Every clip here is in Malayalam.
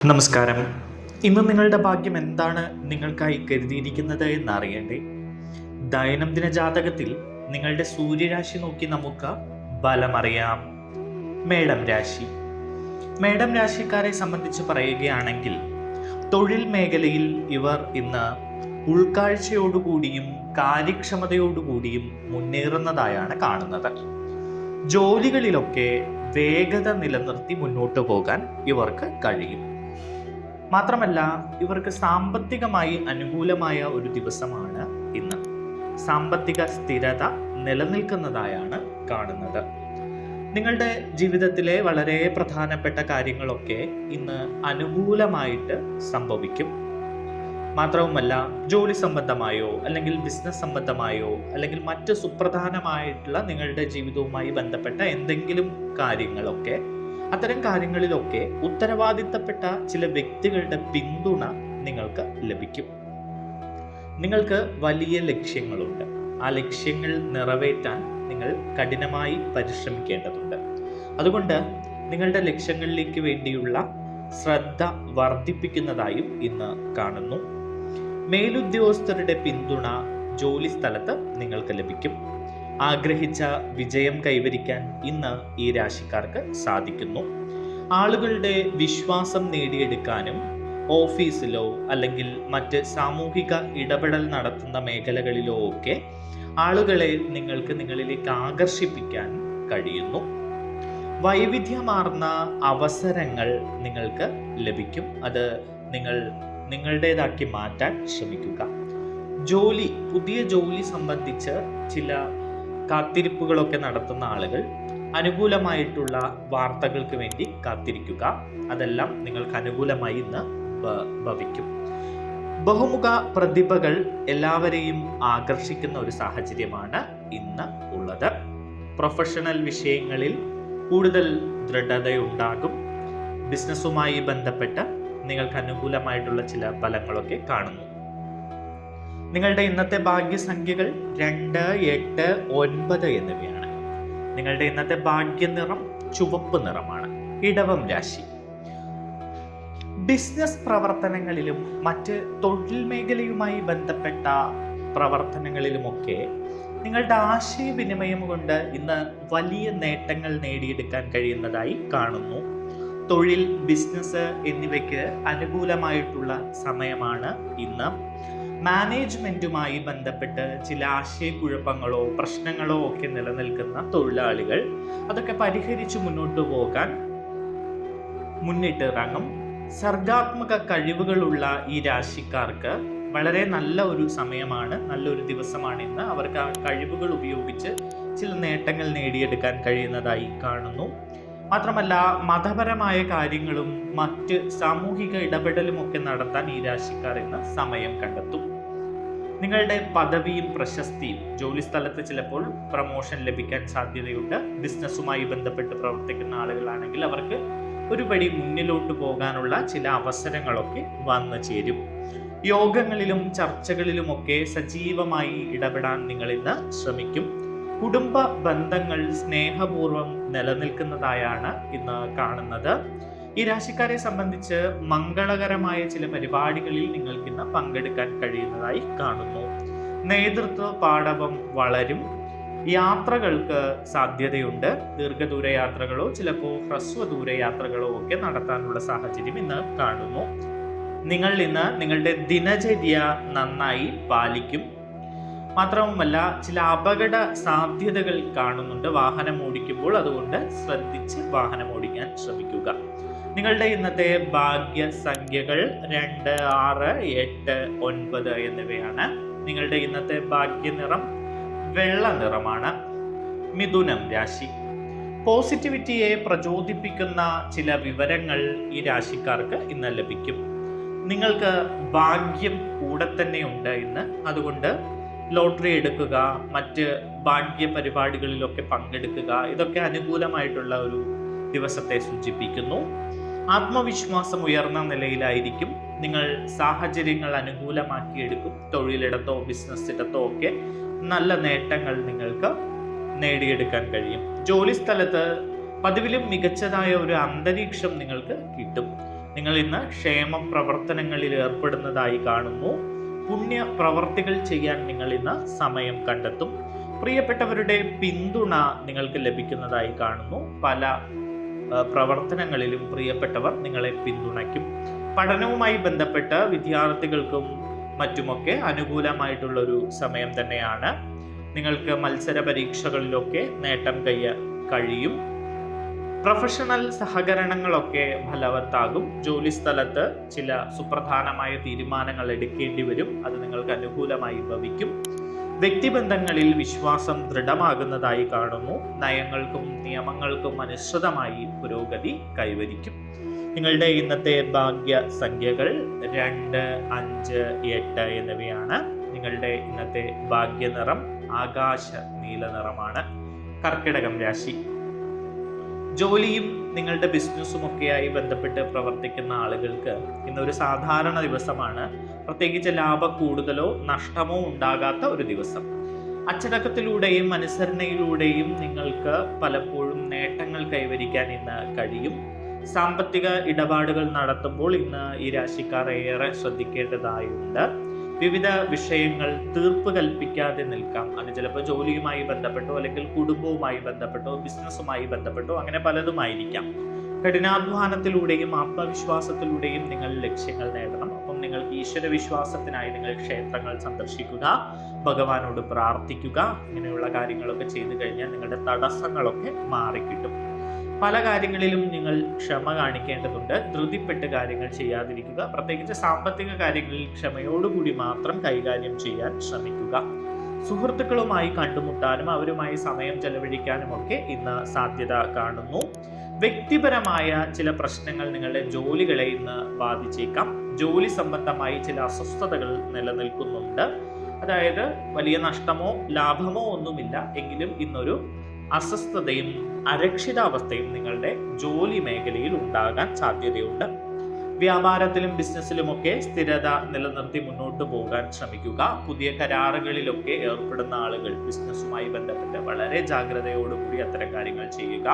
നമസ്കാരം. ഇന്ന് നിങ്ങളുടെ ഭാഗ്യം എന്താണ് നിങ്ങൾക്കായി കരുതിയിരിക്കുന്നത് എന്നറിയണ്ടേ? ദൈനംദിന ജാതകത്തിൽ നിങ്ങളുടെ സൂര്യരാശി നോക്കി നമുക്ക് ബലമറിയാം. മേടം രാശി. മേടം രാശിക്കാരെ സംബന്ധിച്ച് പറയുകയാണെങ്കിൽ തൊഴിൽ മേഖലയിൽ ഇവർ ഇന്ന് ഉൾക്കാഴ്ചയോടുകൂടിയും കാര്യക്ഷമതയോടുകൂടിയും മുന്നേറുന്നതായാണ് കാണുന്നത്. ജോലികളിലൊക്കെ വേഗത നിലനിർത്തി മുന്നോട്ട് പോകാൻ ഇവർക്ക് കഴിയും. മാത്രമല്ല, ഇവർക്ക് സാമ്പത്തികമായി അനുകൂലമായ ഒരു ദിവസമാണ് ഇന്ന്. സാമ്പത്തിക സ്ഥിരത നിലനിൽക്കുന്നതായാണ് കാണുന്നത്. നിങ്ങളുടെ ജീവിതത്തിലെ വളരെ പ്രധാനപ്പെട്ട കാര്യങ്ങളൊക്കെ ഇന്ന് അനുകൂലമായിട്ട് സംഭവിക്കും. മാത്രവുമല്ല, ജോലി സംബന്ധമായോ അല്ലെങ്കിൽ ബിസിനസ് സംബന്ധമായോ അല്ലെങ്കിൽ മറ്റ് സുപ്രധാനമായിട്ടുള്ള നിങ്ങളുടെ ജീവിതവുമായി ബന്ധപ്പെട്ട എന്തെങ്കിലും കാര്യങ്ങളൊക്കെ, അത്തരം കാര്യങ്ങളിലൊക്കെ ഉത്തരവാദിത്തപ്പെട്ട ചില വ്യക്തികളുടെ പിന്തുണ നിങ്ങൾക്ക് ലഭിക്കും. നിങ്ങൾക്ക് വലിയ ലക്ഷ്യങ്ങളുണ്ട്. ആ ലക്ഷ്യങ്ങൾ നിറവേറ്റാൻ നിങ്ങൾ കഠിനമായി പരിശ്രമിക്കേണ്ടതുണ്ട്. അതുകൊണ്ട് നിങ്ങളുടെ ലക്ഷ്യങ്ങളിലേക്ക് വേണ്ടിയുള്ള ശ്രദ്ധ വർദ്ധിപ്പിക്കുന്നതായും ഇന്ന് കാണുന്നു. മേലുദ്യോഗസ്ഥരുടെ പിന്തുണ ജോലി സ്ഥലത്ത് നിങ്ങൾക്ക് ലഭിക്കും. ആഗ്രഹിച്ച വിജയം കൈവരിക്കാൻ ഇന്ന് ഈ രാശിക്കാർക്ക് സാധിക്കുന്നു. ആളുകളുടെ വിശ്വാസം നേടിയെടുക്കാനും ഓഫീസിലോ അല്ലെങ്കിൽ മറ്റ് സാമൂഹിക ഇടപെടൽ നടത്തുന്ന മേഖലകളിലോ ഒക്കെ ആളുകളെ നിങ്ങൾക്ക് നിങ്ങളിലേക്ക് ആകർഷിപ്പിക്കാൻ കഴിയുന്നു. വൈവിധ്യമാർന്ന അവസരങ്ങൾ നിങ്ങൾക്ക് ലഭിക്കും. അത് നിങ്ങൾ നിങ്ങളുടേതാക്കി മാറ്റാൻ ശ്രമിക്കുക. പുതിയ ജോലി സംബന്ധിച്ച് ചില കാത്തിരിപ്പുകളൊക്കെ നടത്തുന്ന ആളുകൾ അനുകൂലമായിട്ടുള്ള വാർത്തകൾക്ക് വേണ്ടി കാത്തിരിക്കുക. അതെല്ലാം നിങ്ങൾക്ക് അനുകൂലമായി ഇന്ന് ഭവിക്കും. ബഹുമുഖ പ്രതിഭകൾ എല്ലാവരെയും ആകർഷിക്കുന്ന ഒരു സാഹചര്യമാണ് ഇന്ന് ഉള്ളത്. പ്രൊഫഷണൽ വിഷയങ്ങളിൽ കൂടുതൽ ദൃഢതയുണ്ടാകും. ബിസിനസ്സുമായി ബന്ധപ്പെട്ട് നിങ്ങൾക്ക് അനുകൂലമായിട്ടുള്ള ചില ഫലങ്ങളൊക്കെ കാണുന്നു. നിങ്ങളുടെ ഇന്നത്തെ ഭാഗ്യസംഖ്യകൾ 2, 8, 9 എന്നിവയാണ്. നിങ്ങളുടെ ഇന്നത്തെ ഭാഗ്യനിറം ചുവപ്പ് നിറമാണ്. ഇടവം രാശി. ബിസിനസ് പ്രവർത്തനങ്ങളിലും മറ്റ് തൊഴിൽ മേഖലയുമായി ബന്ധപ്പെട്ട പ്രവർത്തനങ്ങളിലുമൊക്കെ നിങ്ങളുടെ ആശയവിനിമയം കൊണ്ട് ഇന്ന് വലിയ നേട്ടങ്ങൾ നേടിയെടുക്കാൻ കഴിയുന്നതായി കാണുന്നു. തൊഴിൽ, ബിസിനസ് എന്നിവയ്ക്ക് അനുകൂലമായിട്ടുള്ള സമയമാണ് ഇന്ന്. മാനേജ്മെന്റുമായി ബന്ധപ്പെട്ട് ചില ആശയക്കുഴപ്പങ്ങളോ പ്രശ്നങ്ങളോ ഒക്കെ നിലനിൽക്കുന്ന തൊഴിലാളികൾ അതൊക്കെ പരിഹരിച്ച് മുന്നോട്ട് പോകാൻ മുന്നിട്ടിറങ്ങും. സർഗാത്മക കഴിവുകളുള്ള ഈ രാശിക്കാർക്ക് വളരെ നല്ല ഒരു സമയമാണ്, നല്ലൊരു ദിവസമാണ് ഇന്ന്. അവർക്ക് ആ കഴിവുകൾ ഉപയോഗിച്ച് ചില നേട്ടങ്ങൾ നേടിയെടുക്കാൻ കഴിയുന്നതായി കാണുന്നു. മാത്രമല്ല, മതപരമായ കാര്യങ്ങളും മറ്റ് സാമൂഹിക ഇടപെടലും ഒക്കെ നടത്താൻ ഈ രാശിക്കാർ ഇന്ന് സമയം കണ്ടെത്തും. നിങ്ങളുടെ പദവിയും പ്രശസ്തിയും ജോലി സ്ഥലത്ത് ചിലപ്പോൾ പ്രമോഷൻ ലഭിക്കാൻ സാധ്യതയുണ്ട്. ബിസിനസ്സുമായി ബന്ധപ്പെട്ട് പ്രവർത്തിക്കുന്ന ആളുകളാണെങ്കിൽ അവർക്ക് ഒരു പടി മുന്നിലോട്ട് പോകാനുള്ള ചില അവസരങ്ങളൊക്കെ വന്നു ചേരും. യോഗങ്ങളിലും ചർച്ചകളിലുമൊക്കെ സജീവമായി ഇടപെടാൻ നിങ്ങൾ ഇന്ന് ശ്രമിക്കും. കുടുംബ ബന്ധങ്ങൾ സ്നേഹപൂർവ്വം നിലനിൽക്കുന്നതായാണ് ഇന്ന് കാണുന്നത്. ഈ രാശിക്കാരെ സംബന്ധിച്ച് മംഗളകരമായ ചില പരിപാടികളിൽ നിങ്ങൾക്ക് ഇന്ന് പങ്കെടുക്കാൻ കഴിയുന്നതായി കാണുന്നു. നേതൃത്വ പാടവം വളരും. യാത്രകൾക്ക് സാധ്യതയുണ്ട്. ദീർഘദൂര യാത്രകളോ ചിലപ്പോൾ ഹ്രസ്വദൂര യാത്രകളോ ഒക്കെ നടത്താനുള്ള സാഹചര്യം ഇന്ന് കാണുന്നു. നിങ്ങൾ ഇന്ന് നിങ്ങളുടെ ദിനചര്യ നന്നായി പാലിക്കും. മാത്രവുമല്ല, ചില അപകട സാധ്യതകൾ കാണുന്നുണ്ട് വാഹനം ഓടിക്കുമ്പോൾ. അതുകൊണ്ട് ശ്രദ്ധിച്ച് വാഹനം ഓടിക്കാൻ ശ്രമിക്കുക. നിങ്ങളുടെ ഇന്നത്തെ ഭാഗ്യസംഖ്യകൾ 2, 6, 8, 9 എന്നിവയാണ്. നിങ്ങളുടെ ഇന്നത്തെ ഭാഗ്യനിറം വെള്ള നിറമാണ്. മിഥുനം രാശി. പോസിറ്റിവിറ്റിയെ പ്രചോദിപ്പിക്കുന്ന ചില വിവരങ്ങൾ ഈ രാശിക്കാർക്ക് ഇന്ന് ലഭിക്കും. നിങ്ങൾക്ക് ഭാഗ്യം കൂടെ തന്നെയുണ്ട് ഇന്ന്. അതുകൊണ്ട് ലോട്ടറി എടുക്കുക, മറ്റ് ഭാഗ്യ പരിപാടികളിലൊക്കെ പങ്കെടുക്കുക. ഇതൊക്കെ അനുകൂലമായിട്ടുള്ള ഒരു ദിവസത്തെ സൂചിപ്പിക്കുന്നു. ആത്മവിശ്വാസം ഉയർന്ന നിലയിലായിരിക്കും. നിങ്ങൾ സാഹചര്യങ്ങൾ അനുകൂലമാക്കിയെടുക്കും. തൊഴിലിടത്തോ ബിസിനസ്സിടത്തോ ഒക്കെ നല്ല നേട്ടങ്ങൾ നിങ്ങൾക്ക് നേടിയെടുക്കാൻ കഴിയും. ജോലി സ്ഥലത്ത് പതിവിലും മികച്ചതായ ഒരു അന്തരീക്ഷം നിങ്ങൾക്ക് കിട്ടും. നിങ്ങൾ ഇന്ന് ക്ഷേമ പ്രവർത്തനങ്ങളിൽ ഏർപ്പെടുന്നതായി കാണുന്നു. പുണ്യ പ്രവർത്തികൾ ചെയ്യാൻ നിങ്ങൾ ഇന്ന് സമയം കണ്ടെത്തും. പ്രിയപ്പെട്ടവരുടെ പിന്തുണ നിങ്ങൾക്ക് ലഭിക്കുന്നതായി കാണുന്നു. പല പ്രവർത്തനങ്ങളിലും പ്രിയപ്പെട്ടവർ നിങ്ങളെ പിന്തുണയ്ക്കും. പഠനവുമായി ബന്ധപ്പെട്ട് വിദ്യാർത്ഥികൾക്കും മറ്റുമൊക്കെ അനുകൂലമായിട്ടുള്ളൊരു സമയം തന്നെയാണ്. നിങ്ങൾക്ക് മത്സര പരീക്ഷകളിലൊക്കെ നേട്ടം കഴിയും. പ്രൊഫഷണൽ സഹകരണങ്ങളൊക്കെ ഫലവത്താകും. ജോലി സ്ഥലത്ത് ചില സുപ്രധാനമായ തീരുമാനങ്ങൾ എടുക്കേണ്ടി വരും. അത് നിങ്ങൾക്ക് അനുകൂലമായി ഭവിക്കും. വ്യക്തിബന്ധങ്ങളിൽ വിശ്വാസം ദൃഢമാകുന്നതായി കാണുന്നു. നയങ്ങൾക്കും നിയമങ്ങൾക്കും അനുസൃതമായി പുരോഗതി കൈവരിക്കും. നിങ്ങളുടെ ഇന്നത്തെ ഭാഗ്യ സംഖ്യകൾ 2, 5, 8 എന്നിവയാണ്. നിങ്ങളുടെ ഇന്നത്തെ ഭാഗ്യനിറം ആകാശ നീല നിറമാണ്. കർക്കിടകം രാശി. ജോലിയും നിങ്ങളുടെ ബിസിനസ്സും ഒക്കെയായി ബന്ധപ്പെട്ട് പ്രവർത്തിക്കുന്ന ആളുകൾക്ക് ഇന്നൊരു സാധാരണ ദിവസമാണ്. പ്രത്യേകിച്ച് ലാഭ കൂടുതലോ നഷ്ടമോ ഉണ്ടാകാത്ത ഒരു ദിവസം. അച്ചടക്കത്തിലൂടെയും അനുസരണയിലൂടെയും നിങ്ങൾക്ക് പലപ്പോഴും നേട്ടങ്ങൾ കൈവരിക്കാൻ ഇന്ന് കഴിയും. സാമ്പത്തിക ഇടപാടുകൾ നടത്തുമ്പോൾ ഇന്ന് ഈ രാശിക്കാർ ഏറെ ശ്രദ്ധിക്കേണ്ടതായുണ്ട്. വിവിധ വിഷയങ്ങൾ തീർപ്പ് കൽപ്പിക്കാതെ നിൽക്കാം. അത് ചിലപ്പോൾ ജോലിയുമായി ബന്ധപ്പെട്ടോ അല്ലെങ്കിൽ കുടുംബവുമായി ബന്ധപ്പെട്ടോ ബിസിനസ്സുമായി ബന്ധപ്പെട്ടോ അങ്ങനെ പലതുമായിരിക്കാം. കഠിനാധ്വാനത്തിലൂടെയും ആത്മവിശ്വാസത്തിലൂടെയും നിങ്ങൾ ലക്ഷ്യങ്ങൾ നേടണം. അപ്പം നിങ്ങൾക്ക് ഈശ്വര വിശ്വാസത്തിനായി നിങ്ങൾ ക്ഷേത്രങ്ങൾ സന്ദർശിക്കുക, ഭഗവാനോട് പ്രാർത്ഥിക്കുക. ഇങ്ങനെയുള്ള കാര്യങ്ങളൊക്കെ ചെയ്തു കഴിഞ്ഞാൽ നിങ്ങളുടെ തടസ്സങ്ങളൊക്കെ മാറിക്കിട്ടും. പല കാര്യങ്ങളിലും നിങ്ങൾ ക്ഷമ കാണിക്കേണ്ടതുണ്ട്. ധൃതിപ്പെട്ട് കാര്യങ്ങൾ ചെയ്യാതിരിക്കുക. പ്രത്യേകിച്ച് സാമ്പത്തിക കാര്യങ്ങളിൽ ക്ഷമയോടുകൂടി മാത്രം കൈകാര്യം ചെയ്യാൻ ശ്രമിക്കുക. സുഹൃത്തുക്കളുമായി കണ്ടുമുട്ടാനും അവരുമായി സമയം ചെലവഴിക്കാനും ഒക്കെ ഇന്ന് സാധ്യത കാണുന്നു. വ്യക്തിപരമായ ചില പ്രശ്നങ്ങൾ നിങ്ങളുടെ ജോലികളെ ഇന്ന് ബാധിച്ചേക്കാം. ജോലി സംബന്ധമായി ചില അസ്വസ്ഥതകൾ നിലനിൽക്കുന്നുണ്ട്. അതായത് വലിയ നഷ്ടമോ ലാഭമോ ഒന്നുമില്ല, എങ്കിലും ഇന്നൊരു അസ്വസ്ഥതയും അരക്ഷിതാവസ്ഥയും നിങ്ങളുടെ ജോലി മേഖലയിൽ ഉണ്ടാകാൻ സാധ്യതയുണ്ട്. വ്യാപാരത്തിലും ബിസിനസ്സിലുമൊക്കെ സ്ഥിരത നിലനിർത്തി മുന്നോട്ട് പോകാൻ ശ്രമിക്കുക. പുതിയ കരാറുകളിലൊക്കെ ഏർപ്പെടുന്ന ആളുകൾ ബിസിനസ്സുമായി ബന്ധപ്പെട്ട് വളരെ ജാഗ്രതയോടുകൂടി അത്തരം കാര്യങ്ങൾ ചെയ്യുക.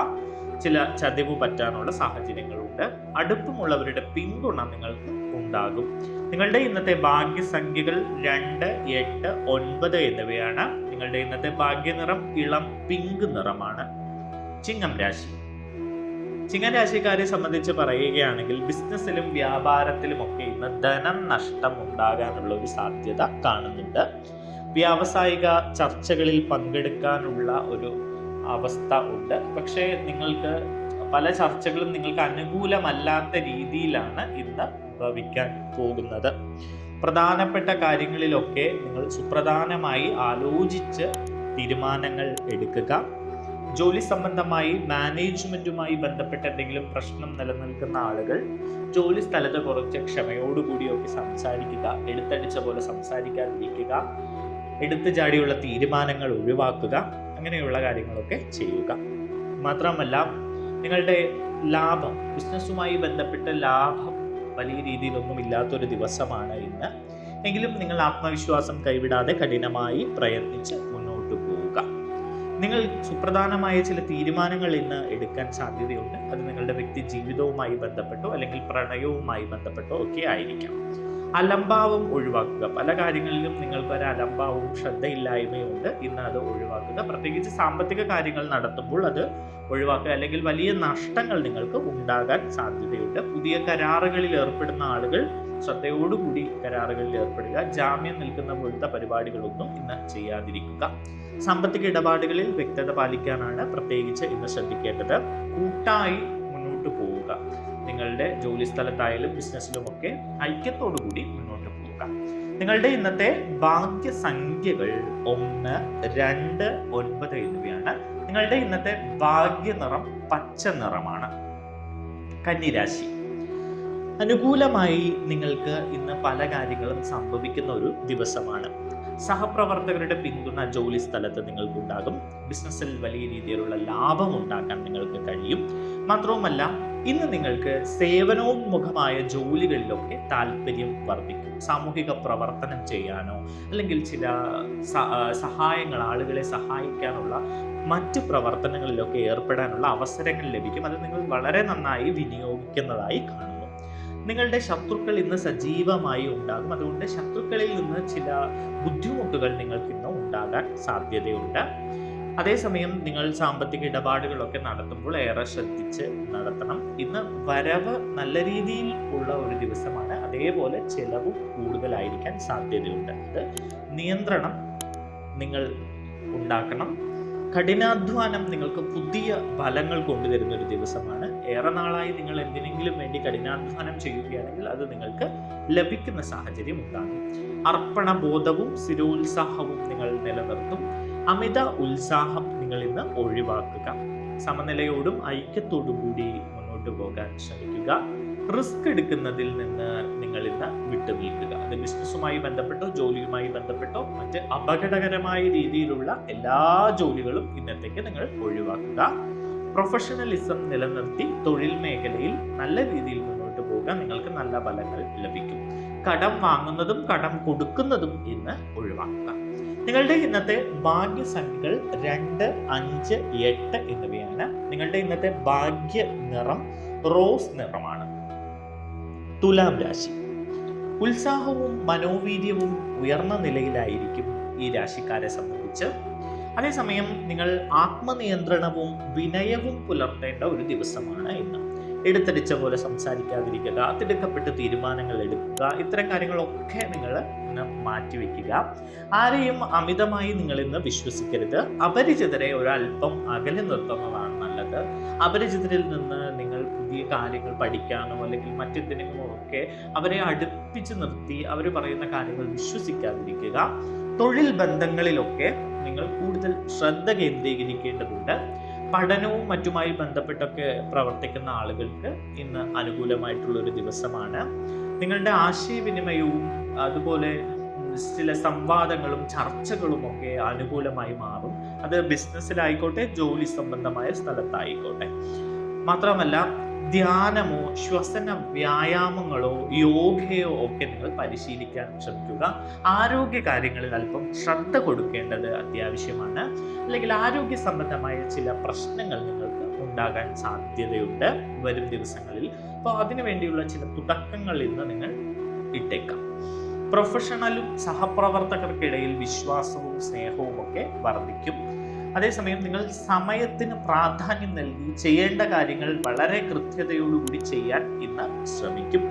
ചില ചതിവ് പറ്റാനുള്ള സാഹചര്യങ്ങളുണ്ട്. അടുപ്പമുള്ളവരുടെ പിന്തുണ നിങ്ങൾക്ക് ഉണ്ടാകും. നിങ്ങളുടെ ഇന്നത്തെ ഭാഗ്യസംഖ്യകൾ 2, 8, 9 എന്നിവയാണ്. നിങ്ങളുടെ ഇന്നത്തെ ഭാഗ്യനിറം ഇളം പിങ്ക് നിറമാണ്. ചിങ്ങം രാശി. ചിങ്ങം രാശിക്കാരെ സംബന്ധിച്ച് പറയുകയാണെങ്കിൽ ബിസിനസ്സിലും വ്യാപാരത്തിലും ഒക്കെ ഇന്ന് ധനം നഷ്ടം ഉണ്ടാകാനുള്ള ഒരു സാധ്യത കാണുന്നുണ്ട്. വ്യാവസായിക ചർച്ചകളിൽ പങ്കെടുക്കാനുള്ള ഒരു അവസ്ഥ ഉണ്ട്. പക്ഷേ നിങ്ങൾക്ക് പല ചർച്ചകളും നിങ്ങൾക്ക് അനുകൂലമല്ലാത്ത രീതിയിലാണ് ഇന്ന് ഭവിക്കാൻ പോകുന്നത്. പ്രധാനപ്പെട്ട കാര്യങ്ങളിലൊക്കെ നിങ്ങൾ സുപ്രധാനമായി ആലോചിച്ച് തീരുമാനങ്ങൾ എടുക്കുക. ജോലി സംബന്ധമായി മാനേജ്മെന്റുമായി ബന്ധപ്പെട്ട എന്തെങ്കിലും പ്രശ്നം നിലനിൽക്കുന്ന ആളുകൾ ജോലി സ്ഥലത്ത് കുറച്ച് ക്ഷമയോടുകൂടിയൊക്കെ സംസാരിക്കുക. എടുത്തടിച്ച പോലെ സംസാരിക്കാതിരിക്കുക. എടുത്തു ചാടിയുള്ള തീരുമാനങ്ങൾ ഒഴിവാക്കുക. അങ്ങനെയുള്ള കാര്യങ്ങളൊക്കെ ചെയ്യുക. മാത്രമല്ല നിങ്ങളുടെ ലാഭം, ബിസിനസ്സുമായി ബന്ധപ്പെട്ട ലാഭം വലിയ രീതിയിലൊന്നും ഇല്ലാത്തൊരു ദിവസമാണ് ഇന്ന്. എങ്കിലും നിങ്ങൾ ആത്മവിശ്വാസം കൈവിടാതെ കഠിനമായി പ്രയത്നിച്ച് മുന്നോട്ട് പോവുക. നിങ്ങൾ സുപ്രധാനമായ ചില തീരുമാനങ്ങൾ ഇന്ന് എടുക്കാൻ സാധ്യതയുണ്ട്. അത് നിങ്ങളുടെ വ്യക്തി ജീവിതവുമായി ബന്ധപ്പെട്ടോ അല്ലെങ്കിൽ പ്രണയവുമായി ബന്ധപ്പെട്ടോ ഒക്കെ ആയിരിക്കാം. അലംഭാവം ഒഴിവാക്കുക. പല കാര്യങ്ങളിലും നിങ്ങൾക്ക് ഒരു അലംഭാവവും ശ്രദ്ധയില്ലായ്മയും ഉണ്ട്. ഇന്ന് അത് ഒഴിവാക്കുക. പ്രത്യേകിച്ച് സാമ്പത്തിക കാര്യങ്ങൾ നടത്തുമ്പോൾ അത് ഒഴിവാക്കുക. അല്ലെങ്കിൽ വലിയ നഷ്ടങ്ങൾ നിങ്ങൾക്ക് ഉണ്ടാകാൻ സാധ്യതയുണ്ട്. പുതിയ കരാറുകളിൽ ഏർപ്പെടുന്ന ആളുകൾ ശ്രദ്ധയോടുകൂടി കരാറുകളിൽ ഏർപ്പെടുക. ജാമ്യം നിൽക്കുന്ന പോലത്തെ പരിപാടികളൊന്നും ഇന്ന് ചെയ്യാതിരിക്കുക. സാമ്പത്തിക ഇടപാടുകളിൽ വ്യക്തത പാലിക്കാനാണ് പ്രത്യേകിച്ച് ഇന്ന് ശ്രദ്ധിക്കേണ്ടത്. കൂട്ടായി മുന്നോട്ട് പോവുക. നിങ്ങളുടെ ജോലി സ്ഥലത്തായാലും ബിസിനസ്സിലുമൊക്കെ ഐക്യത്തോടുകൂടി മുന്നോട്ട് പോവുക. നിങ്ങളുടെ ഇന്നത്തെ ഭാഗ്യസംഖ്യകൾ 1, 2, 9 എന്നിവയാണ്. നിങ്ങളുടെ ഇന്നത്തെ ഭാഗ്യനിറം പച്ച നിറമാണ്. കന്നിരാശി. അനുകൂലമായി നിങ്ങൾക്ക് ഇന്ന് പല കാര്യങ്ങളും സംഭവിക്കുന്ന ഒരു ദിവസമാണ്. സഹപ്രവർത്തകരുടെ പിന്തുണ ജോലി സ്ഥലത്ത് നിങ്ങൾക്കുണ്ടാകും. ബിസിനസ്സിൽ വലിയ രീതിയിലുള്ള ലാഭം ഉണ്ടാക്കാൻ നിങ്ങൾക്ക് കഴിയും. മാത്രവുമല്ല ഇന്ന് നിങ്ങൾക്ക് സേവനോന്മുഖമായ ജോലികളിലൊക്കെ താല്പര്യം വർദ്ധിക്കും. സാമൂഹിക പ്രവർത്തനം ചെയ്യാനോ അല്ലെങ്കിൽ ചില സഹായങ്ങൾ, ആളുകളെ സഹായിക്കാനുള്ള മറ്റ് പ്രവർത്തനങ്ങളിലൊക്കെ ഏർപ്പെടാനുള്ള അവസരങ്ങൾ ലഭിക്കും. അത് നിങ്ങൾ വളരെ നന്നായി വിനിയോഗിക്കുന്നതായി കാണുന്നു. നിങ്ങളുടെ ശത്രുക്കൾ ഇന്ന് സജീവമായി ഉണ്ടാകും. അതുകൊണ്ട് ശത്രുക്കളിൽ നിന്ന് ചില ബുദ്ധിമുട്ടുകൾ നിങ്ങൾക്ക് ഇന്ന് ഉണ്ടാകാൻ സാധ്യതയുണ്ട്. അതേസമയം നിങ്ങൾ സാമ്പത്തിക ഇടപാടുകളൊക്കെ നടത്തുമ്പോൾ ഏറെ ശ്രദ്ധിച്ച് നടത്തണം. ഇന്ന് വരവ് നല്ല രീതിയിൽ ഉള്ള ഒരു ദിവസമാണ്, അതേപോലെ ചെലവും കൂടുതലായിരിക്കാൻ സാധ്യതയുണ്ട്. അത് നിയന്ത്രണം നിങ്ങൾ ഉണ്ടാക്കണം. കഠിനാധ്വാനം നിങ്ങൾക്ക് പുതിയ ഫലങ്ങൾ കൊണ്ടുവരുന്ന ഒരു ദിവസമാണ്. ഏറെ നാളായി നിങ്ങൾ എന്തിനെങ്കിലും വേണ്ടി കഠിനാധ്വാനം ചെയ്യുകയാണെങ്കിൽ അത് നിങ്ങൾക്ക് ലഭിക്കുന്ന സാഹചര്യം ഉണ്ടാകും. അർപ്പണബോധവും സ്ഥിരോത്സാഹവും നിങ്ങൾ നിലനിർത്തും. അമിത ഉത്സാഹം നിങ്ങൾ ഇന്ന് ഒഴിവാക്കുക. സമനിലയോടും ഐക്യത്തോടും കൂടി മുന്നോട്ട് പോകാൻ ശ്രമിക്കുക. റിസ്ക് എടുക്കുന്നതിൽ നിന്ന് നിങ്ങൾ ഇന്ന് വിട്ടുനിൽക്കുക. അത് ബിസിനസ്സുമായി ബന്ധപ്പെട്ടോ ജോലിയുമായി ബന്ധപ്പെട്ടോ മറ്റ് അപകടകരമായ രീതിയിലുള്ള എല്ലാ ജോലികളും ഇന്നത്തേക്ക് നിങ്ങൾ ഒഴിവാക്കുക. പ്രൊഫഷണലിസം നിലനിർത്തി തൊഴിൽ മേഖലയിൽ നല്ല രീതിയിൽ മുന്നോട്ട് പോകാൻ നിങ്ങൾക്ക് നല്ല ഫലങ്ങൾ ലഭിക്കും. കടം വാങ്ങുന്നതും കടം കൊടുക്കുന്നതും ഇന്ന് ഒഴിവാക്കുക. നിങ്ങളുടെ ഇന്നത്തെ ഭാഗ്യസംഖ്യകൾ 2, 5, 8 എന്നിവയാണ്. നിങ്ങളുടെ ഇന്നത്തെ ഭാഗ്യ നിറം റോസ് നിറമാണ്. തുലാം രാശി. ഉത്സാഹവും മനോവീര്യവും ഉയർന്ന നിലയിലായിരിക്കും ഈ രാശിക്കാരെ സംബന്ധിച്ച്. അതേസമയം നിങ്ങൾ ആത്മനിയന്ത്രണവും വിനയവും പുലർത്തേണ്ട ഒരു ദിവസമാണ് ഇന്ന്. എടുത്തടിച്ച പോലെ സംസാരിക്കാതിരിക്കുക, തിടുക്കപ്പെട്ട് തീരുമാനങ്ങൾ എടുക്കുക, ഇത്തരം കാര്യങ്ങളൊക്കെ നിങ്ങൾ ഇന്ന് മാറ്റിവെക്കുക. ആരെയും അമിതമായി നിങ്ങൾ ഇന്ന് വിശ്വസിക്കരുത്. അപരിചിതരെ ഒരല്പം അകലെ നിർത്തുന്നതാണ് നല്ലത്. അപരിചിതരിൽ നിന്ന് നിങ്ങൾ പുതിയ കാര്യങ്ങൾ പഠിക്കാനോ അല്ലെങ്കിൽ മറ്റെന്തിനോ ഒക്കെ അവരെ അടുപ്പിച്ച് നിർത്തി അവർ പറയുന്ന കാര്യങ്ങൾ വിശ്വസിക്കാതിരിക്കുക. തൊഴിൽ ബന്ധങ്ങളിലൊക്കെ നിങ്ങൾ കൂടുതൽ ശ്രദ്ധ കേന്ദ്രീകരിക്കേണ്ടതുണ്ട്. പഠനവും മറ്റുമായി ബന്ധപ്പെട്ടൊക്കെ പ്രവർത്തിക്കുന്ന ആളുകൾക്ക് ഇന്ന് അനുകൂലമായിട്ടുള്ള ഒരു ദിവസമാണ്. നിങ്ങളുടെ ആശയവിനിമയവും അതുപോലെ ചില സംവാദങ്ങളും ചർച്ചകളും ഒക്കെ അനുകൂലമായി മാറും. അത് ബിസിനസ്സിലായിക്കോട്ടെ ജോലി സംബന്ധമായ സ്ഥലത്തായിക്കോട്ടെ. മാത്രമല്ല ധ്യാനമോ ശ്വസന വ്യായാമങ്ങളോ യോഗയോ ഒക്കെ നിങ്ങൾ പരിശീലിക്കാൻ ശ്രമിക്കുക. ആരോഗ്യ കാര്യങ്ങളിൽ അല്പം ശ്രദ്ധ കൊടുക്കേണ്ടത് അത്യാവശ്യമാണ്. അല്ലെങ്കിൽ ആരോഗ്യ സംബന്ധമായ ചില പ്രശ്നങ്ങൾ നിങ്ങൾക്ക് ഉണ്ടാകാൻ സാധ്യതയുണ്ട് വരും ദിവസങ്ങളിൽ. അപ്പോൾ അതിനു വേണ്ടിയുള്ള ചില തുടക്കങ്ങൾ ഇന്ന് നിങ്ങൾ ഇട്ടേക്കാം. പ്രൊഫഷണലും സഹപ്രവർത്തകർക്കിടയിൽ വിശ്വാസവും സ്നേഹവും ഒക്കെ വർദ്ധിക്കും. അതേസമയം നിങ്ങൾ സമയത്തിന് പ്രാധാന്യം നൽകി ചെയ്യേണ്ട കാര്യങ്ങൾ വളരെ കൃത്യതയോടുകൂടി ചെയ്യാൻ ഇന്ന് ശ്രമിക്കും.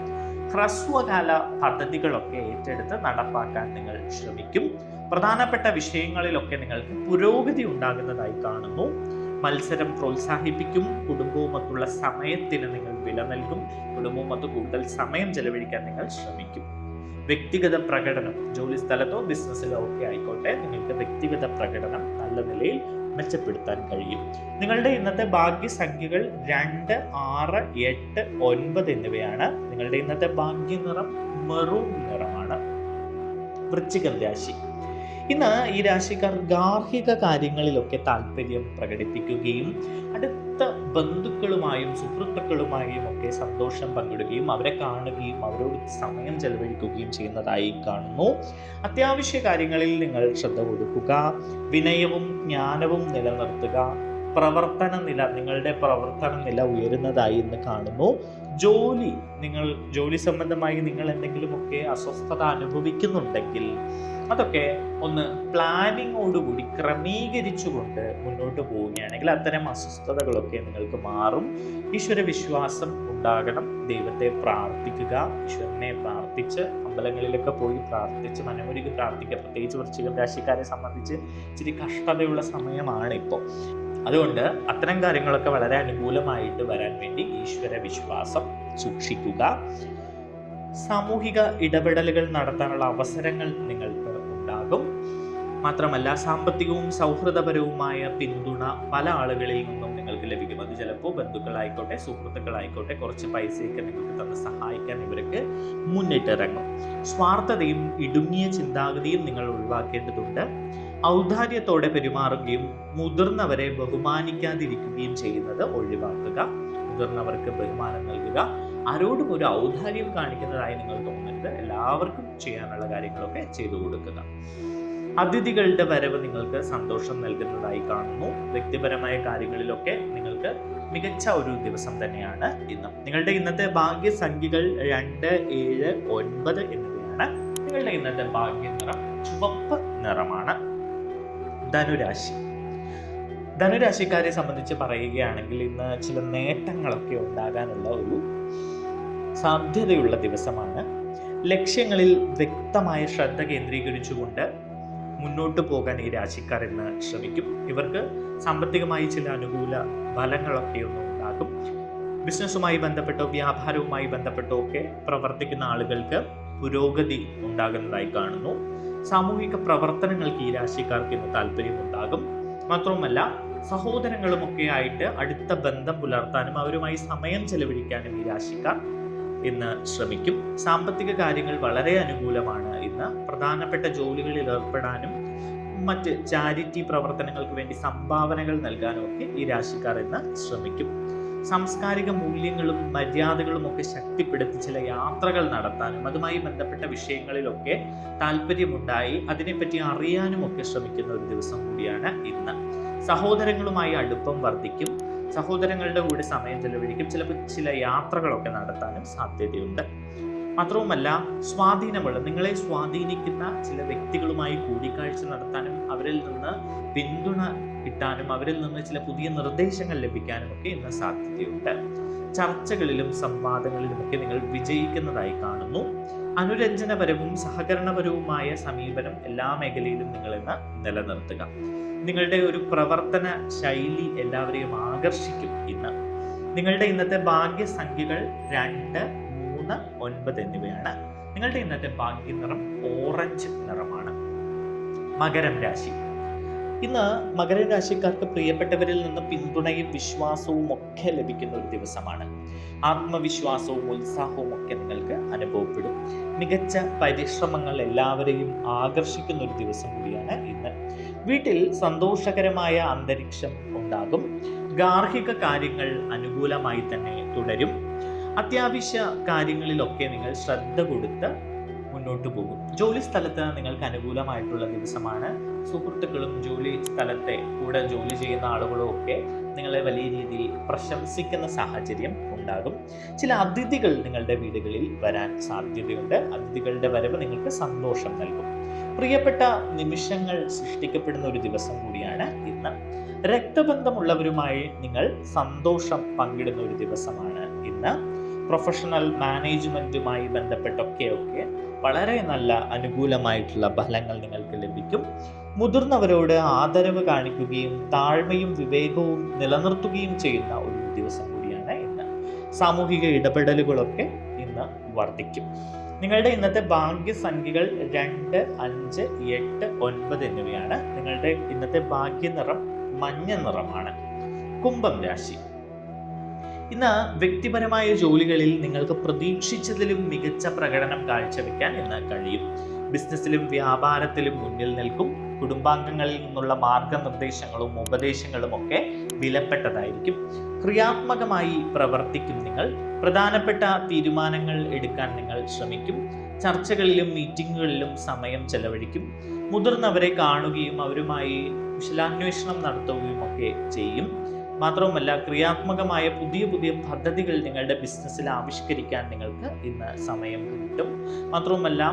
ഹ്രസ്വകാല പദ്ധതികളൊക്കെ ഏറ്റെടുത്ത് നടപ്പാക്കാൻ നിങ്ങൾ ശ്രമിക്കും. പ്രധാനപ്പെട്ട വിഷയങ്ങളിലൊക്കെ നിങ്ങൾക്ക് പുരോഗതി ഉണ്ടാകുന്നതായി കാണുന്നു. മത്സരം പ്രോത്സാഹിപ്പിക്കും. കുടുംബവുമൊത്തുള്ള സമയത്തിന് നിങ്ങൾ വില നൽകും. കുടുംബവുമൊത്ത് കൂടുതൽ സമയം ചെലവഴിക്കാൻ നിങ്ങൾ ശ്രമിക്കും. വ്യക്തിഗത പ്രകടനം ജോലി സ്ഥലത്തോ ബിസിനസ്സിലോ ഒക്കെ ആയിക്കോട്ടെ, നിങ്ങൾക്ക് വ്യക്തിഗത പ്രകടനം നല്ല നിലയിൽ മെച്ചപ്പെടുത്താൻ കഴിയും. നിങ്ങളുടെ ഇന്നത്തെ ഭാഗ്യസംഖ്യകൾ 2, 6, 8, 9 എന്നിവയാണ്. നിങ്ങളുടെ ഇന്നത്തെ ഭാഗ്യ നിറം മെറൂൺ നിറമാണ്. വൃശ്ചികം രാശി. ഇന്ന് ഈ രാശിക്കാർ ഗാർഹിക കാര്യങ്ങളിലൊക്കെ താല്പര്യം പ്രകടിപ്പിക്കുകയും അടുത്ത ബന്ധുക്കളുമായും സുഹൃത്തുക്കളുമായും ഒക്കെ സന്തോഷം പങ്കിടുകയും അവരെ കാണുകയും അവരോട് സമയം ചെലവഴിക്കുകയും ചെയ്യുന്നതായി കാണുന്നു. അത്യാവശ്യ കാര്യങ്ങളിൽ നിങ്ങൾ ശ്രദ്ധ കൊടുക്കുക. വിനയവും ജ്ഞാനവും നിലനിർത്തുക. നിങ്ങളുടെ പ്രവർത്തന നില ഉയരുന്നതായി ഇന്ന് കാണുന്നു. ജോലി സംബന്ധമായി നിങ്ങൾ എന്തെങ്കിലുമൊക്കെ അസ്വസ്ഥത അനുഭവിക്കുന്നുണ്ടെങ്കിൽ അതൊക്കെ ഒന്ന് പ്ലാനിങ്ങോടുകൂടി ക്രമീകരിച്ചുകൊണ്ട് മുന്നോട്ട് പോവുകയാണെങ്കിൽ അത്തരം അസ്വസ്ഥതകളൊക്കെ നിങ്ങൾക്ക് മാറും. ഈശ്വര വിശ്വാസം ഉണ്ടാകണം. ദൈവത്തെ പ്രാർത്ഥിക്കുക. ഈശ്വരനെ പ്രാർത്ഥിച്ച് അമ്പലങ്ങളിലൊക്കെ പോയി പ്രാർത്ഥിച്ച് മനമൊരുക്കി പ്രാർത്ഥിക്കുക. പ്രത്യേകിച്ച് വൃശ്ചികം രാശിക്കാരെ സംബന്ധിച്ച് ഇച്ചിരി കഷ്ടതയുള്ള സമയമാണ് ഇപ്പോൾ. അതുകൊണ്ട് അത്തരം കാര്യങ്ങളൊക്കെ വളരെ അനുകൂലമായിട്ട് വരാൻ വേണ്ടി ഈശ്വര വിശ്വാസം സൂക്ഷിക്കുക. സാമൂഹിക ഇടപെടലുകൾ നടത്താനുള്ള അവസരങ്ങൾ നിങ്ങൾക്ക് ഉണ്ടാകും. മാത്രമല്ല സാമ്പത്തികവും സൗഹൃദപരവുമായ പിന്തുണ പല ആളുകളിൽ നിന്നും നിങ്ങൾക്ക് ലഭിക്കും. അത് ചിലപ്പോൾ ബന്ധുക്കളായിക്കോട്ടെ സുഹൃത്തുക്കളായിക്കോട്ടെ കുറച്ച് പൈസയൊക്കെ നിങ്ങൾക്ക് തന്ന് സഹായിക്കാൻ ഇവർക്ക് മുന്നിട്ടിറങ്ങും. സ്വാർത്ഥതയും ഇടുങ്ങിയ ചിന്താഗതിയും നിങ്ങൾ ഒഴിവാക്കേണ്ടതുണ്ട്. ഔദാര്യത്തോടെ പെരുമാറുകയും മുതിർന്നവരെ ബഹുമാനിക്കാതിരിക്കുകയും ചെയ്യുന്നത് ഒഴിവാക്കുക. മുതിർന്നവർക്ക് ബഹുമാനം നൽകുക. ആരോടും ഒരു ഔദാര്യം കാണിക്കുന്നതായി നിങ്ങൾ തോന്നരുത്. എല്ലാവർക്കും ചെയ്യാനുള്ള കാര്യങ്ങളൊക്കെ ചെയ്തു കൊടുക്കുക. അതിഥികളുടെ വരവ് നിങ്ങൾക്ക് സന്തോഷം നൽകുന്നതായി കാണുന്നു. വ്യക്തിപരമായ കാര്യങ്ങളിലൊക്കെ നിങ്ങൾക്ക് മികച്ച ഒരു ദിവസം തന്നെയാണ് ഇന്ന്. നിങ്ങളുടെ ഇന്നത്തെ ഭാഗ്യസംഖ്യകൾ 2, 7, 9 എന്നിവയാണ്. നിങ്ങളുടെ ഇന്നത്തെ ഭാഗ്യ നിറം ചുവപ്പ് നിറമാണ്. ധനുരാശിക്കാരെ സംബന്ധിച്ച് പറയുകയാണെങ്കിൽ ഇന്ന് ചില നേട്ടങ്ങളൊക്കെ ഉണ്ടാകാനുള്ള ഒരു സാധ്യതയുള്ള ദിവസമാണ്. ലക്ഷ്യങ്ങളിൽ വ്യക്തമായ ശ്രദ്ധ കേന്ദ്രീകരിച്ചുകൊണ്ട് മുന്നോട്ട് പോകാൻ ഈ രാശിക്കാർ ഇന്ന് ശ്രമിക്കും. ഇവർക്ക് സാമ്പത്തികമായി ചില അനുകൂല ഫലങ്ങളൊക്കെ ഒന്നും ഉണ്ടാകും. ബിസിനസ്സുമായി ബന്ധപ്പെട്ടോ വ്യാപാരവുമായി ബന്ധപ്പെട്ടോ ഒക്കെ പ്രവർത്തിക്കുന്ന ആളുകൾക്ക് പുരോഗതി ഉണ്ടാകുന്നതായി കാണുന്നു. സാമൂഹിക പ്രവർത്തനങ്ങൾക്ക് ഈ രാശിക്കാർക്ക് ഇന്ന് താല്പര്യമുണ്ടാകും. മാത്രവുമല്ല സഹോദരങ്ങളുമൊക്കെ ആയിട്ട് അടുത്ത ബന്ധം പുലർത്താനും അവരുമായി സമയം ചെലവഴിക്കാനും ഈ രാശിക്കാർ ഇന്ന് ശ്രമിക്കും. സാമ്പത്തിക കാര്യങ്ങൾ വളരെ അനുകൂലമാണ് ഇന്ന്. പ്രധാനപ്പെട്ട ജോലികളിൽ ഏർപ്പെടാനും മറ്റ് ചാരിറ്റി പ്രവർത്തനങ്ങൾക്ക് വേണ്ടി സംഭാവനകൾ നൽകാനും ഒക്കെ ഈ രാശിക്കാർ ഇന്ന് ശ്രമിക്കും. സാംസ്കാരിക മൂല്യങ്ങളും മര്യാദകളും ഒക്കെ ശക്തിപ്പെടുത്തി ചില യാത്രകൾ നടത്താനും അതുമായി ബന്ധപ്പെട്ട വിഷയങ്ങളിലൊക്കെ താല്പര്യമുണ്ടായി അതിനെപ്പറ്റി അറിയാനും ഒക്കെ ശ്രമിക്കുന്ന ഒരു ദിവസം കൂടിയാണ് ഇന്ന്. സഹോദരങ്ങളുമായി അടുപ്പം വർദ്ധിക്കും. സഹോദരങ്ങളുടെ കൂടെ സമയം ചെലവഴിക്കും. ചിലപ്പോൾ ചില യാത്രകളൊക്കെ നടത്താനും സാധ്യതയുണ്ട്. മാത്രവുമല്ല നിങ്ങളെ സ്വാധീനിക്കുന്ന ചില വ്യക്തികളുമായി കൂടിക്കാഴ്ച നടത്താനും അവരിൽ നിന്ന് പിന്തുണ കിട്ടാനും അവരിൽ നിന്ന് ചില പുതിയ നിർദ്ദേശങ്ങൾ ലഭിക്കാനും ഒക്കെ ഇന്ന് സാധ്യതയുണ്ട്. ചർച്ചകളിലും സംവാദങ്ങളിലുമൊക്കെ നിങ്ങൾ വിജയിക്കുന്നതായി കാണുന്നു. അനുരഞ്ജനപരവും സഹകരണപരവുമായ സമീപനം എല്ലാ മേഖലയിലും നിങ്ങൾ ഇന്ന് നിലനിർത്തുക. നിങ്ങളുടെ ഒരു പ്രവർത്തന ശൈലി എല്ലാവരെയും ആകർഷിക്കും ഇന്ന്. നിങ്ങളുടെ ഇന്നത്തെ ഭാഗ്യസംഖ്യകൾ 2, 3, 9 എന്നിവയാണ്. നിങ്ങളുടെ ഇന്നത്തെ ഭാഗ്യ നിറം ഓറഞ്ച് നിറമാണ്. മകരം രാശി. ഇന്ന് മകരരാശിക്കാർക്ക് പ്രിയപ്പെട്ടവരിൽ നിന്ന് പിന്തുണയും വിശ്വാസവും ഒക്കെ ലഭിക്കുന്ന ഒരു ദിവസമാണ്. ആത്മവിശ്വാസവും ഉത്സാഹവും ഒക്കെ നിങ്ങൾക്ക് അനുഭവപ്പെടും. മികച്ച പരിശ്രമങ്ങൾ എല്ലാവരെയും ആകർഷിക്കുന്ന ഒരു ദിവസം കൂടിയാണ് ഇന്ന്. വീട്ടിൽ സന്തോഷകരമായ അന്തരീക്ഷം ഉണ്ടാകും. ഗാർഹിക കാര്യങ്ങൾ അനുകൂലമായി തന്നെ തുടരും. അത്യാവശ്യ കാര്യങ്ങളിലൊക്കെ നിങ്ങൾ ശ്രദ്ധ കൊടുത്ത് മുന്നോട്ട് പോകും. ജോലി സ്ഥലത്ത് നിങ്ങൾക്ക് അനുകൂലമായിട്ടുള്ള ദിവസമാണ്. സുഹൃത്തുക്കളും ജോലി സ്ഥലത്തെ കൂടെ ജോലി ചെയ്യുന്ന ആളുകളും ഒക്കെ നിങ്ങളെ വലിയ രീതിയിൽ പ്രശംസിക്കുന്ന സാഹചര്യം ഉണ്ടാകും. ചില അതിഥികൾ നിങ്ങളുടെ വീടുകളിൽ വരാൻ സാധ്യതയുണ്ട്. അതിഥികളുടെ വരവ് നിങ്ങൾക്ക് സന്തോഷം നൽകും. പ്രിയപ്പെട്ട നിമിഷങ്ങൾ സൃഷ്ടിക്കപ്പെടുന്ന ഒരു ദിവസം കൂടിയാണ് ഇന്ന്. രക്തബന്ധമുള്ളവരുമായി നിങ്ങൾ സന്തോഷം പങ്കിടുന്ന ഒരു ദിവസമാണ് ഇന്ന്. പ്രൊഫഷണൽ മാനേജ്മെന്റുമായി ബന്ധപ്പെട്ടൊക്കെ വളരെ നല്ല അനുകൂലമായിട്ടുള്ള ഫലങ്ങൾ നിങ്ങൾക്ക് ലഭിക്കും. മുതിർന്നവരോട് ആദരവ് കാണിക്കുകയും താഴ്മയും വിവേകവും നിലനിർത്തുകയും ചെയ്യുന്ന ഒരു ദിവസം കൂടിയാണ് ഇന്ന്. സാമൂഹിക ഇടപെടലുകളൊക്കെ ഇന്ന് വർദ്ധിക്കും. നിങ്ങളുടെ ഇന്നത്തെ ഭാഗ്യസംഖ്യകൾ 2, 5, 8, 9 എന്നിവയാണ്. നിങ്ങളുടെ ഇന്നത്തെ ഭാഗ്യ നിറം മഞ്ഞ നിറമാണ്. കുംഭം രാശി. ഇന്ന് വ്യക്തിപരമായ ജോലികളിൽ നിങ്ങൾക്ക് പ്രതീക്ഷിച്ചതിലും മികച്ച പ്രകടനം കാഴ്ചവെക്കാൻ ഇന്ന് കഴിയും. ബിസിനസ്സിലും വ്യാപാരത്തിലും മുന്നിൽ നിൽക്കും. കുടുംബാംഗങ്ങളിൽ നിന്നുള്ള മാർഗനിർദ്ദേശങ്ങളും ഉപദേശങ്ങളും ഒക്കെ വിലപ്പെട്ടതായിരിക്കും. ക്രിയാത്മകമായി പ്രവർത്തിക്കും നിങ്ങൾ. പ്രധാനപ്പെട്ട തീരുമാനങ്ങൾ എടുക്കാൻ നിങ്ങൾ ശ്രമിക്കും. ചർച്ചകളിലും മീറ്റിങ്ങുകളിലും സമയം ചെലവഴിക്കും. മുതിർന്നവരെ കാണുകയും അവരുമായി വിശലാന്വേഷണം നടത്തുകയും ഒക്കെ ചെയ്യും. മാത്രവുമല്ല ക്രിയാത്മകമായ പുതിയ പുതിയ പദ്ധതികൾ നിങ്ങളുടെ ബിസിനസ്സിൽ ആവിഷ്കരിക്കാൻ നിങ്ങൾക്ക് ഇന്ന് സമയം കിട്ടും. മാത്രവുമല്ല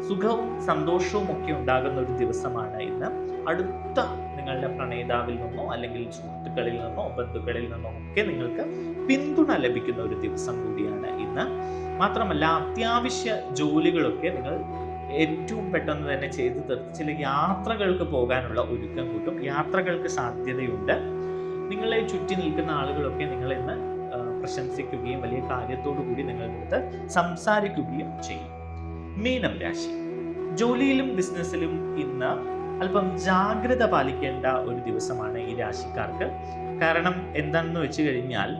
സുഖവും സന്തോഷവും ഒക്കെ ഉണ്ടാകുന്ന ഒരു ദിവസമാണ് ഇന്ന്. അടുത്ത നിങ്ങളുടെ പ്രണയിതാവിൽ നിന്നോ അല്ലെങ്കിൽ സുഹൃത്തുക്കളിൽ നിന്നോ ബന്ധുക്കളിൽ നിന്നോ ഒക്കെ നിങ്ങൾക്ക് പിന്തുണ ലഭിക്കുന്ന ഒരു ദിവസം കൂടിയാണ് ഇന്ന്. മാത്രമല്ല അത്യാവശ്യ ജോലികളൊക്കെ നിങ്ങൾ ഏറ്റവും പെട്ടെന്ന് തന്നെ ചെയ്തു തീർത്ത് ചില യാത്രകൾക്ക് പോകാനുള്ള ഒരുക്കം കൂട്ടും. യാത്രകൾക്ക് സാധ്യതയുണ്ട്. നിങ്ങളെ ചുറ്റി നിൽക്കുന്ന ആളുകളൊക്കെ നിങ്ങളെ ഇന്ന് പ്രശംസിക്കുകയും വലിയ കാര്യത്തോടു കൂടി നിങ്ങളുടെ സംസാരിക്കുകയും ചെയ്യും. മീനം രാശി. ജോലിയിലും ബിസിനസ്സിലും ഇന്ന് അല്പം ജാഗ്രത പാലിക്കേണ്ട ഒരു ദിവസമാണ് ഈ രാശിക്കാർക്ക്. കാരണം എന്താണെന്ന് വെച്ച് കഴിഞ്ഞാൽ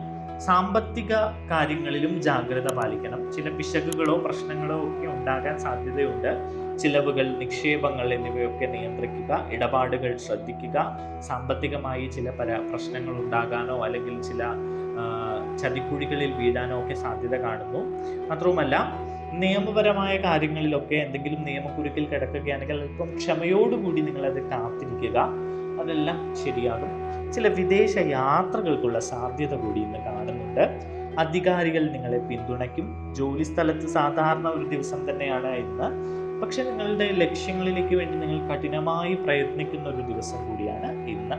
സാമ്പത്തിക കാര്യങ്ങളിലും ജാഗ്രത പാലിക്കണം. ചില പിശകുകളോ പ്രശ്നങ്ങളോ ഒക്കെ ഉണ്ടാകാൻ സാധ്യതയുണ്ട്. ചിലവുകൾ, നിക്ഷേപങ്ങൾ എന്നിവയൊക്കെ നിയന്ത്രിക്കുക. ഇടപാടുകൾ ശ്രദ്ധിക്കുക. സാമ്പത്തികമായി ചില പ്രശ്നങ്ങൾ ഉണ്ടാകാനോ അല്ലെങ്കിൽ ചില ചതിക്കുഴികളിൽ വീഴാനോ ഒക്കെ സാധ്യത കാണുന്നു. മാത്രവുമല്ല നിയമപരമായ കാര്യങ്ങളിലൊക്കെ എന്തെങ്കിലും നിയമക്കുരുക്കിൽ കിടക്കുകയാണെങ്കിൽ അല്പം ക്ഷമയോടുകൂടി നിങ്ങളത് കാത്തിരിക്കുക, അതെല്ലാം ശരിയാകും. ചില വിദേശ യാത്രകൾക്കുള്ള സാധ്യത കൂടി ഇന്ന് കാണുന്നുണ്ട്. അധികാരികൾ നിങ്ങളെ പിന്തുണയ്ക്കും. ജോലി സ്ഥലത്ത് സാധാരണ ഒരു ദിവസം തന്നെയാണ് ഇന്ന്, പക്ഷെ നിങ്ങളുടെ ലക്ഷ്യങ്ങളിലേക്ക് വേണ്ടി നിങ്ങൾ കഠിനമായി പ്രയത്നിക്കുന്ന ഒരു ദിവസം കൂടിയാണ് ഇന്ന്.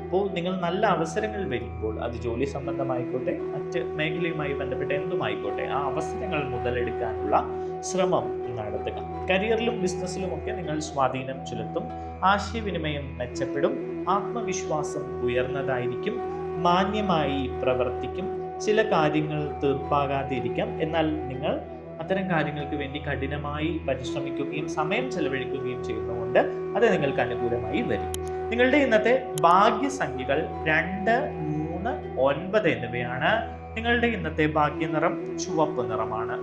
അപ്പോൾ നിങ്ങൾ നല്ല അവസരങ്ങൾ വരുമ്പോൾ, അത് ജോലി സംബന്ധമായിക്കോട്ടെ മറ്റ് മേഖലയുമായി ബന്ധപ്പെട്ട എന്തുമായിക്കോട്ടെ, ആ അവസരങ്ങൾ മുതലെടുക്കാനുള്ള ശ്രമം നടത്തുക. കരിയറിലും ബിസിനസ്സിലുമൊക്കെ നിങ്ങൾ സ്വാധീനം ചെലുത്തും. ആശയവിനിമയം മെച്ചപ്പെടും. ആത്മവിശ്വാസം ഉയർന്നതായിരിക്കും. മാന്യമായി പ്രവർത്തിക്കും. ചില കാര്യങ്ങൾ തീർപ്പാകാതിരിക്കാം, എന്നാൽ നിങ്ങൾ അത്തരം കാര്യങ്ങൾക്ക് വേണ്ടി കഠിനമായി പരിശ്രമിക്കുകയും സമയം ചെലവഴിക്കുകയും ചെയ്യുന്നതുകൊണ്ട് അത് നിങ്ങൾക്ക് അനുകൂലമായി വരും. നിങ്ങളുടെ ഇന്നത്തെ ഭാഗ്യസംഖ്യകൾ 2, 3, 9 എന്നിവയാണ്. നിങ്ങളുടെ ഇന്നത്തെ ഭാഗ്യനിറം ചുവപ്പ് നിറമാണ്.